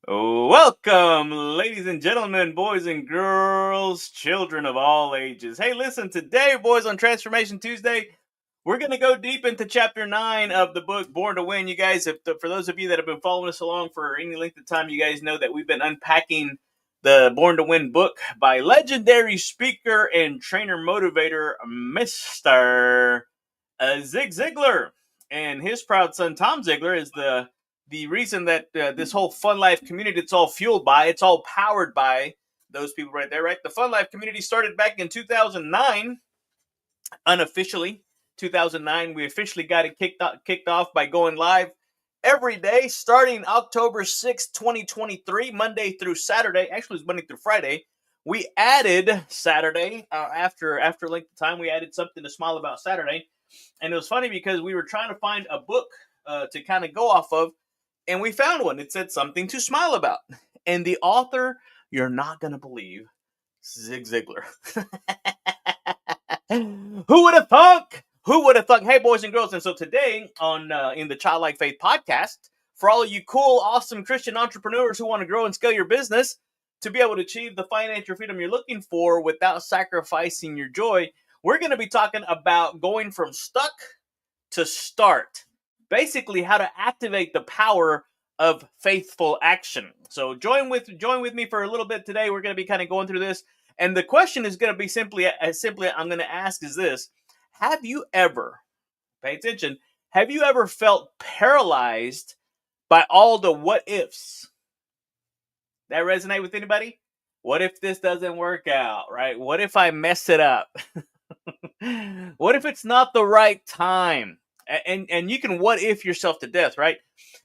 Welcome, ladies and gentlemen, boys and girls, children of all ages. Hey, listen, today, boys, on Transformation Tuesday, we're going to go deep into chapter 9 of the book Born to Win. You guys, for those of you that have been following us along for any length of time, you guys know that we've been unpacking the Born to Win book by legendary speaker and trainer motivator, Mr. Zig Ziglar. And his proud son, Tom Ziglar, is the reason that this whole Fun Life community, it's all fueled by, it's all powered by those people right there, right? The Fun Life community started back in 2009, unofficially. 2009, we officially got it kicked off by going live every day starting October 6th, 2023, Monday through Saturday. Actually, it's Monday through Friday. We added Saturday after length of time. We added something to smile about Saturday. And it was funny because we were trying to find a book to kind of go off of, and we found one. It said Something to Smile About. And the author, you're not going to believe, Zig Ziglar. Who would have thunk? Who would have thunk? Hey, boys and girls. And so today on in the Childlike Faith podcast, for all of you cool, awesome Christian entrepreneurs who want to grow and scale your business to be able to achieve the financial freedom you're looking for without sacrificing your joy, we're going to be talking about going from stuck to start. Basically, how to activate the power of faithful action. So join with me for a little bit today. We're going to be kind of going through this. And the question is going to be simply I'm going to ask is this: have you ever, pay attention, have you ever felt paralyzed by all the what ifs? That resonate with anybody? What if this doesn't work out, right? What if I mess it up? What if it's not the right time? And you can what if yourself to death, right?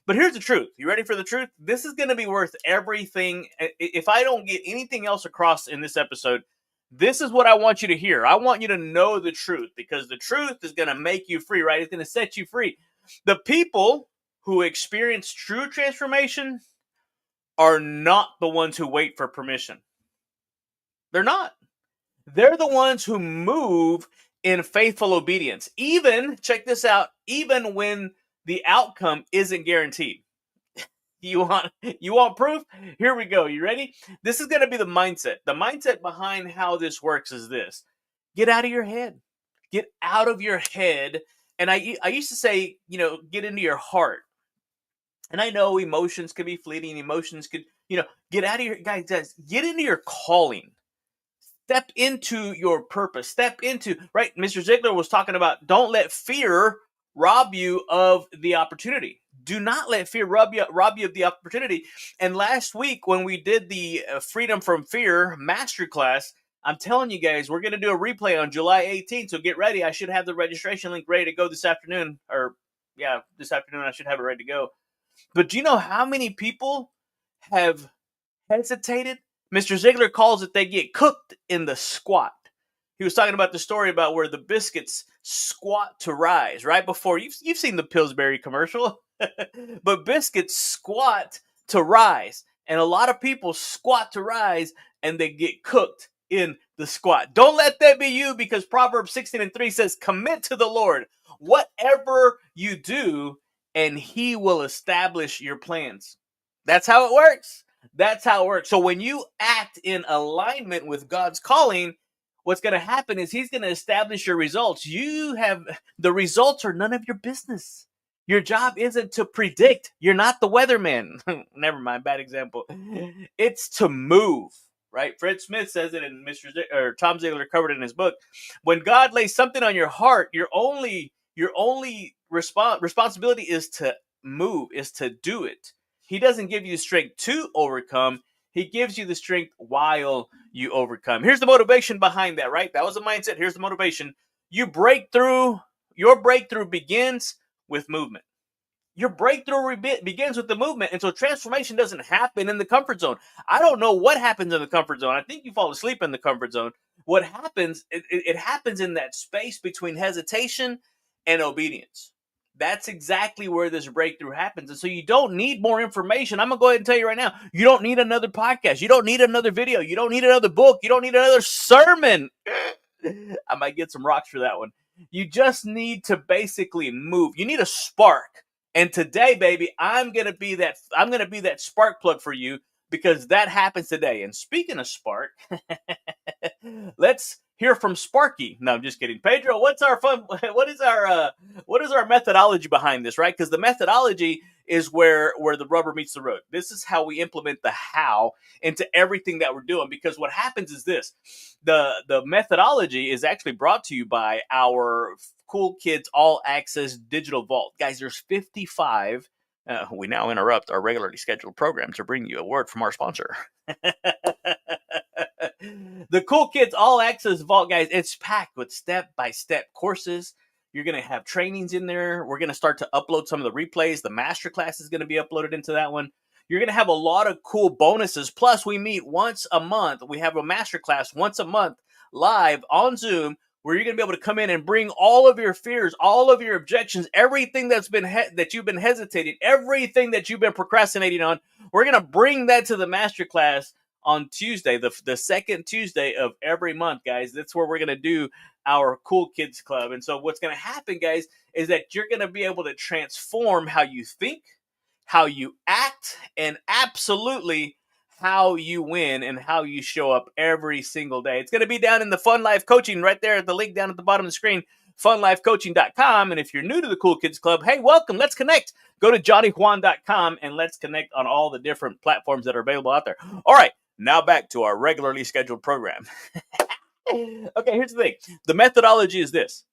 But here's the truth. You ready for the truth? This is going to be worth everything. If I don't get anything else across in this episode, this is what I want you to hear. I want you to know the truth, because the truth is going to make you free, right? It's going to set you free. The people who experience true transformation are not the ones who wait for permission. They're not. They're the ones who move in faithful obedience. Even, check this out, even when the outcome isn't guaranteed. You want proof? Here we go. You ready? This is going to be the mindset. The mindset behind how this works is this: get out of your head. Get out of your head. And I used to say, get into your heart. And I know emotions could be fleeting. Emotions could, get out of your, guys, get into your calling. Step into your purpose. Step into, right? Mr. Ziglar was talking about, don't let fear rob you of the opportunity. Do not let fear rob you of the opportunity. And last week when we did the Freedom from Fear Masterclass, I'm telling you guys, we're going to do a replay on July 18th. So get ready. I should have the registration link ready to go this afternoon. This afternoon I should have it ready to go. But do you know how many people have hesitated? Mr. Ziglar calls it they get cooked in the squat. He was talking about the story about where the biscuits squat to rise, right? Before, you've seen the Pillsbury commercial. But biscuits squat to rise. And a lot of people squat to rise and they get cooked in the squat. Don't let that be you, because Proverbs 16:3 says, commit to the Lord whatever you do, and he will establish your plans. That's how it works. That's how it works. So when you act in alignment with God's calling, what's going to happen is he's going to establish your results. The results are none of your business. Your job isn't to predict. You're not the weatherman. Never mind, bad example. It's to move, right? Fred Smith says it, and Tom Ziglar covered it in his book. When God lays something on your heart, your only responsibility is to move, is to do it. He doesn't give you the strength to overcome. He gives you the strength while you overcome. Here's the motivation behind that, right? That was the mindset. Here's the motivation. Your breakthrough begins with movement. Your breakthrough begins with the movement. And so transformation doesn't happen in the comfort zone. I don't know what happens in the comfort zone. I think you fall asleep in the comfort zone. What happens, it happens in that space between hesitation and obedience. That's exactly where this breakthrough happens. And so you don't need more information. I'm going to go ahead and tell you right now, you don't need another podcast. You don't need another video. You don't need another book. You don't need another sermon. I might get some rocks for that one. You just need to basically move. You need a spark. And today, baby, I'm gonna be that spark plug for you because that happens today. And speaking of spark, let's hear from Sparky. No, I'm just kidding. Pedro, what's our fun? What is our methodology behind this? Right? Because the methodology is where the rubber meets the road. This is how we implement the how into everything that we're doing. Because what happens is this: the methodology is actually brought to you by our Cool Kids All Access Digital Vault. Guys, there's 55. We now interrupt our regularly scheduled program to bring you a word from our sponsor. The Cool Kids All Access Vault, guys, it's packed with step-by-step courses. You're going to have trainings in there. We're going to start to upload some of the replays. The masterclass is going to be uploaded into that one. You're going to have a lot of cool bonuses. Plus, we meet once a month. We have a masterclass once a month live on Zoom where you're going to be able to come in and bring all of your fears, all of your objections, everything that you've been hesitating, everything that you've been procrastinating on. We're going to bring that to the masterclass on Tuesday, the second Tuesday of every month, guys. That's where we're going to do our Cool Kids Club. And so what's going to happen, guys, is that you're going to be able to transform how you think, how you act, and absolutely how you win and how you show up every single day. It's going to be down in the Fun Life Coaching right there at the link down at the bottom of the screen, funlifecoaching.com. And if you're new to the Cool Kids Club, hey, welcome. Let's connect. Go to johnnyjuan.com and let's connect on all the different platforms that are available out there. All right, now back to our regularly scheduled program. Okay, here's the thing. The methodology is this: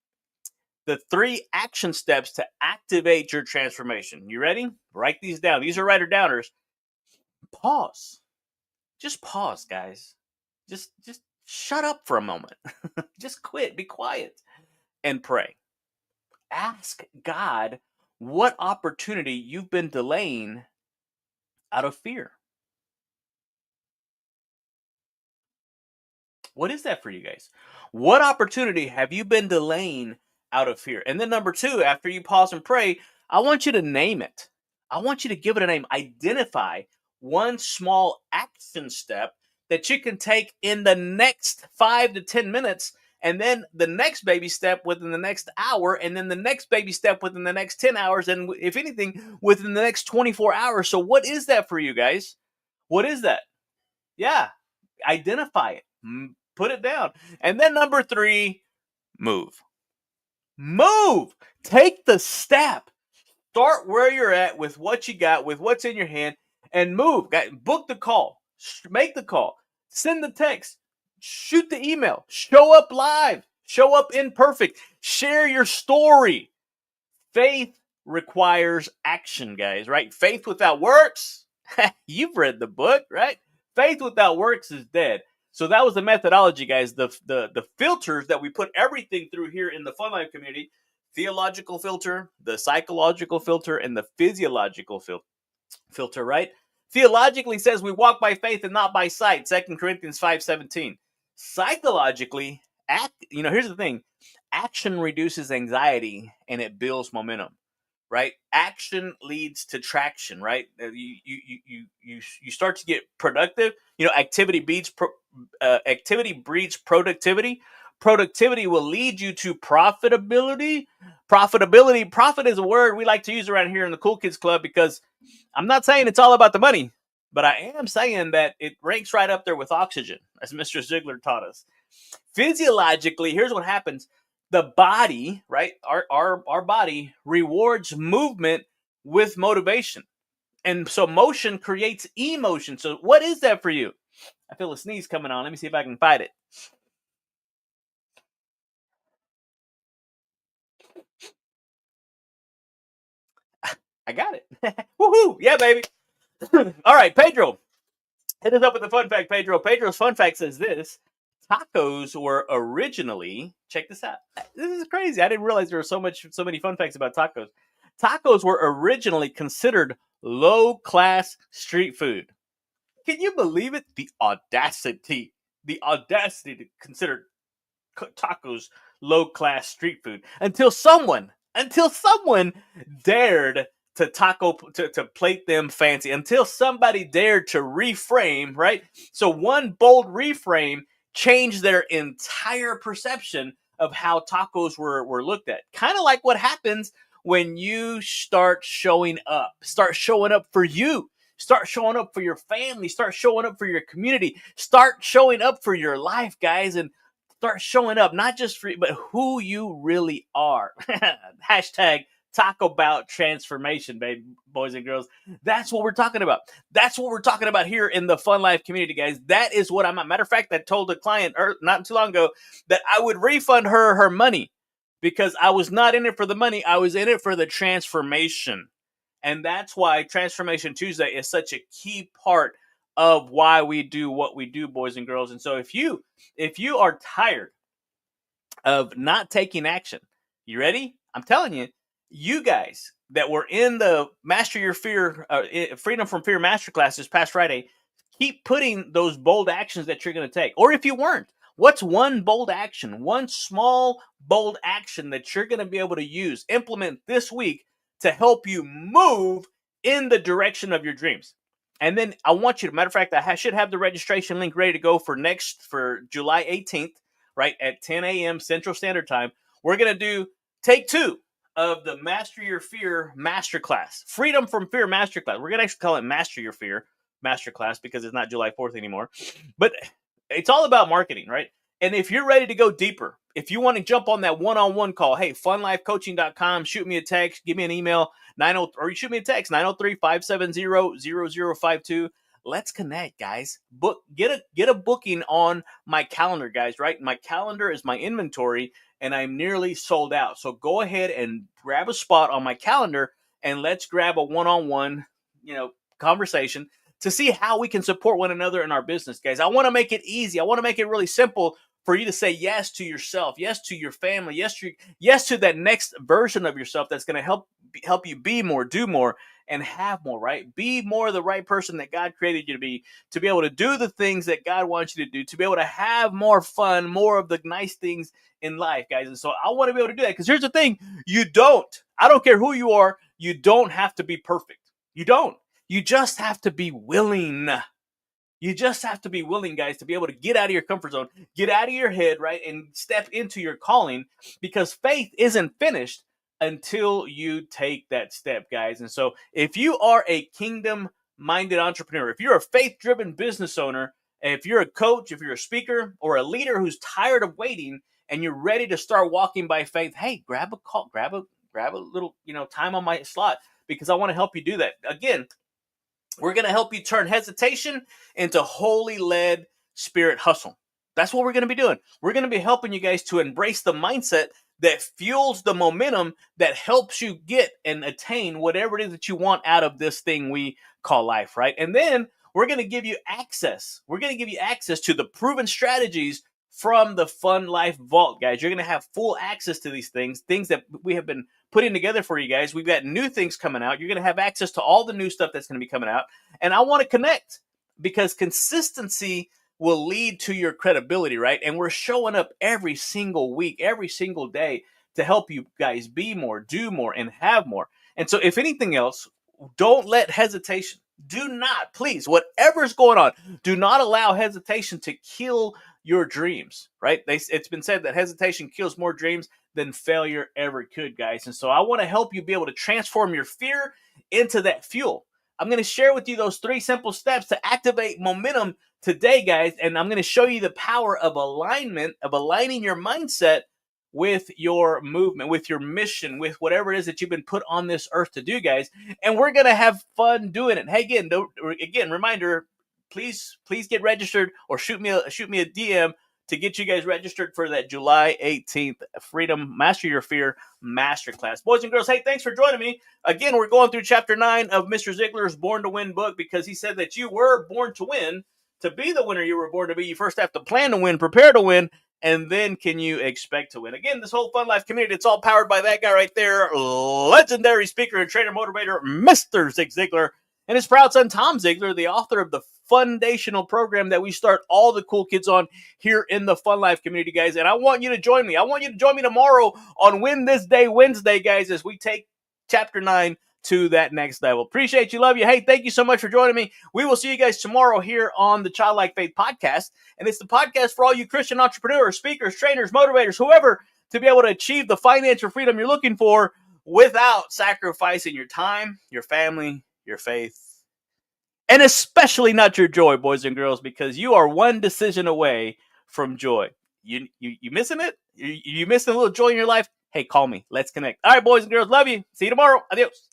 the 3 action steps to activate your transformation. You ready? Write these down. These are writer downers. Pause. Just pause, guys. Just shut up for a moment. Just quit. Be quiet and pray. Ask God what opportunity you've been delaying out of fear. What is that for you guys? What opportunity have you been delaying out of fear? And then number 2, after you pause and pray, I want you to name it. I want you to give it a name. Identify one small action step that you can take in the next 5 to 10 minutes, and then the next baby step within the next hour, and then the next baby step within the next 10 hours, and if anything, within the next 24 hours. So what is that for you guys? What is that? Yeah, identify it. Put it down. And then number 3, move. Move. Take the step. Start where you're at with what you got, with what's in your hand, and move. Book the call. Make the call. Send the text. Shoot the email. Show up live. Show up imperfect. Share your story. Faith requires action, guys, right? Faith without works. You've read the book, right? Faith without works is dead. So that was the methodology, guys. The filters that we put everything through here in the Fun Life community: theological filter, the psychological filter, and the physiological filter, right? Theologically says we walk by faith and not by sight, 2 Corinthians 5:17. Psychologically, here's the thing: action reduces anxiety and it builds momentum, right? Action leads to traction, right? You start to get productive. Activity breeds productivity. Productivity will lead you to profitability. Profit is a word we like to use around here in the Cool Kids Club because I'm not saying it's all about the money, but I am saying that it ranks right up there with oxygen, as Mr. Ziglar taught us. Physiologically, here's what happens. The body, right, our body rewards movement with motivation. And so motion creates emotion. So what is that for you? I feel a sneeze coming on. Let me see if I can fight it. I got it. Woohoo! Yeah, baby. All right, Pedro. Hit us up with the fun fact, Pedro. Pedro's fun fact says this: tacos were originally, check this out. This is crazy. I didn't realize there were so many fun facts about tacos. Tacos were originally considered low-class street food. Can you believe it? The audacity to consider tacos low-class street food until someone dared to plate them fancy, until somebody dared to reframe, right? So one bold reframe changed their entire perception of how tacos were looked at. Kind of like what happens when you start showing up. Start showing up for you. Start showing up for your family. Start showing up for your community. Start showing up for your life, guys, and start showing up, not just for you, but who you really are. Hashtag talk about transformation, baby, boys and girls. That's what we're talking about. That's what we're talking about here in the Fun Life community, guys. That is what I'm at. Matter of fact, I told a client not too long ago that I would refund her money because I was not in it for the money. I was in it for the transformation. And that's why Transformation Tuesday is such a key part of why we do what we do, boys and girls. And so if you are tired of not taking action, you ready? I'm telling you, you guys that were in the Master Your Fear, Freedom from Fear Masterclass this past Friday, keep putting those bold actions that you're going to take. Or if you weren't, what's one bold action, one small bold action that you're going to be able to use, implement this week to help you move in the direction of your dreams? And then I want you to, matter of fact, I should have the registration link ready to go for July 18th, right, at 10 a.m. Central Standard Time. We're going to do take 2 of the Master Your Fear Masterclass, Freedom from Fear Masterclass. We're going to actually call it Master Your Fear Masterclass because it's not July 4th anymore. But it's all about marketing, right? And if you're ready to go deeper, if you want to jump on that one-on-one call, hey, funlifecoaching.com, shoot me a text, give me an email, or you shoot me a text, 903-570-0052. Let's connect, guys. Get a booking on my calendar, guys, right? My calendar is my inventory, and I'm nearly sold out. So go ahead and grab a spot on my calendar, and let's grab a one-on-one, conversation to see how we can support one another in our business, guys. I want to make it easy. I want to make it really simple for you to say yes to yourself, yes to your family, yes to that next version of yourself that's going to help you be more, do more, and have more, right? Be more the right person that God created you to be able to do the things that God wants you to do, to be able to have more fun, more of the nice things in life, guys. And so I want to be able to do that because here's the thing. I don't care who you are, you don't have to be perfect. You don't. You just have to be willing. You just have to be willing, guys, to be able to get out of your comfort zone, get out of your head, right, and step into your calling, because faith isn't finished until you take that step, guys. And so if you are a kingdom-minded entrepreneur, if you're a faith-driven business owner, if you're a coach, if you're a speaker, or a leader who's tired of waiting and you're ready to start walking by faith, hey, grab a call, grab a little, time on my slot, because I want to help you do that. Again, we're going to help you turn hesitation into wholly led spirit hustle. That's what we're going to be doing. We're going to be helping you guys to embrace the mindset that fuels the momentum that helps you get and attain whatever it is that you want out of this thing we call life, right? And then we're going to give you access. We're going to give you access to the proven strategies from the Fun Life Vault, guys. You're going to have full access to these things that we have been putting together for you guys. We've got new things coming out. You're going to have access to all the new stuff that's going to be coming out. And I want to connect, because consistency will lead to your credibility, right? And we're showing up every single week, every single day to help you guys be more, do more, and have more. And so if anything else, don't let hesitation, do not, please, whatever's going on, do not allow hesitation to kill your dreams, right? It's been said that hesitation kills more dreams than failure ever could, guys. And so I want to help you be able to transform your fear into that fuel. I'm going to share with you those 3 simple steps to activate momentum today, guys. And I'm going to show you the power of alignment, of aligning your mindset with your movement, with your mission, with whatever it is that you've been put on this earth to do, guys. And we're going to have fun doing it. Hey, again, reminder, please get registered, or shoot me a DM to get you guys registered for that July 18th Freedom Master Your Fear Masterclass. Boys and girls, hey, thanks for joining me. Again, we're going through chapter 9 of Mr. Ziglar's Born to Win book, because he said that you were born to win. To be the winner you were born to be, you first have to plan to win, prepare to win, and then can you expect to win. Again, this whole Fun Life community, it's all powered by that guy right there, legendary speaker and trainer motivator, Mr. Zig Ziglar, and his proud son, Tom Ziglar, the author of the foundational program that we start all the cool kids on here in the Fun Life community, guys. And I want you to join me. I want you to join me tomorrow on Win This Day Wednesday, guys, as we take chapter 9 to that next level. Appreciate you. Love you. Hey, thank you so much for joining me. We will see you guys tomorrow here on the Childlike Faith podcast. And it's the podcast for all you Christian entrepreneurs, speakers, trainers, motivators, whoever, to be able to achieve the financial freedom you're looking for without sacrificing your time, your family, your faith, and especially not your joy, boys and girls, because you are one decision away from joy. You missing it? You missing a little joy in your life? Hey, call me. Let's connect. All right, boys and girls, love you. See you tomorrow. Adios.